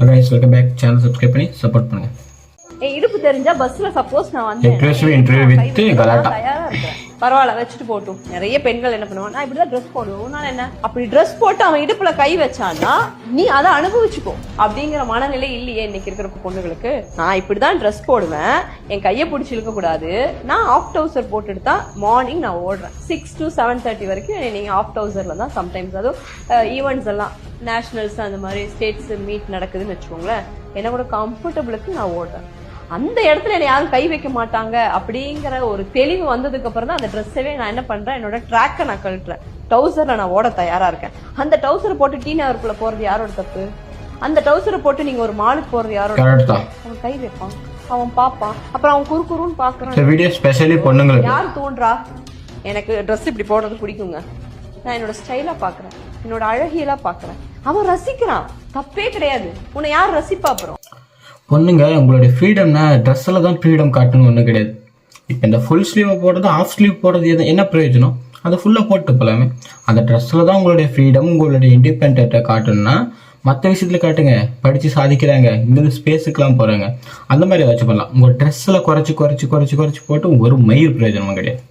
guys, welcome back. Channel subscribe பண்ணி support பண்ணுங்க. இடுப்பு தெரிஞ்சா பஸ்ல சப்போஸ் நான் வந்து இன்டர்வியூ வித் கலாட்டா தயாரா இருக்கேன். பரவாயில்ல வச்சுட்டு போட்டும். நிறைய பெண்கள் என்ன பண்ணுவாங்க, நான் இப்படிதான் ட்ரெஸ் போடுவோம், நான் என்ன அப்படி ட்ரெஸ் போட்டு அவன் இடுப்புல கை வச்சான்னா நீ அதை அனுபவிச்சுக்கோ அப்படிங்கிற மனநிலை இல்லையே இன்னைக்கு இருக்கிற பொண்ணுகளுக்கு. நான் இப்படிதான் ட்ரெஸ் போடுவேன், என் கையை பிடிச்சி இழுக்க கூடாது, நான் ஆஃப் டவுசர் போட்டுட்டு தான் மார்னிங் நான் ஓடுறேன். 6 to 7:30 வரைக்கும் நீங்க ஆஃப் டவுசர்ல தான் சம்டைம்ஸ் அதுவும் ஈவெண்ட்ஸ் எல்லாம் நேஷனல்ஸ் அந்த மாதிரி ஸ்டேட்ஸ் மீட் நடக்குதுன்னு வச்சுக்கோங்களேன், என்ன கூட கம்ஃபர்டபுளுக்கு நான் ஓடுறேன். அந்த இடத்துல என்ன யாரும் கை வைக்க மாட்டாங்க அப்படிங்கிற ஒரு தெளிவு வந்ததுக்கு அப்புறம் தான் அந்த ட்ரெஸ்ஸவே நான் என்ன பண்றேன், என்னோட ட்ராக்கை நான் கழட்டுறேன். டவுசர்ல நான் ஓட தயாரா இருக்கேன். அந்த டவுசரை போட்டு டீ நகருக்குள்ள போறது யாரோட தப்பு? அந்த டவுசரை போட்டு நீங்க ஒரு மாலுக்கு போறது யாரோட? அவன் கை வைப்பான், அவன் பாப்பான், அப்புறம் அவன் குறுக்குறுன்னு பாக்குறான். வீடியோ ஸ்பெஷலி பொண்ணுங்களுக்கு யார் தோன்றா எனக்கு ட்ரெஸ் இப்படி போடுறது பிடிக்குங்க, நான் என்னோட ஸ்டைலா பாக்குறேன், என்னோட அழகியலா பாக்குறேன், அவன் ரசிக்கிறான், தப்பே கிடையாது. உன்னை யார் ரசிப்பா? அப்புறம் பொண்ணுங்க உங்களுடைய ஃப்ரீடம்னா ட்ரெஸ்ஸில் தான் ஃப்ரீடம் காட்டணும் ஒன்றும் கிடையாது. இப்போ இந்த ஃபுல் ஸ்லீவை போடுறது ஆஃப் ஸ்லீவ் போடுறது என்ன பிரயோஜனம்? அதை ஃபுல்லாக போட்டு போகலாமே. அந்த ட்ரெஸ்ஸில் தான் உங்களுடைய ஃப்ரீடம் உங்களுடைய இண்டிபெண்ட்டை காட்டணும்னா மற்ற விஷயத்தில் காட்டுங்க. படித்து சாதிக்கிறாங்க, இங்கேருந்து ஸ்பேஸுக்கெலாம் போகிறாங்க, அந்த மாதிரி ஏதாச்சும் பண்ணலாம். உங்கள் ட்ரெஸ்ஸில் குறைச்சி போட்டு ஒரு மயிர் பிரயோஜனமும் கிடையாது.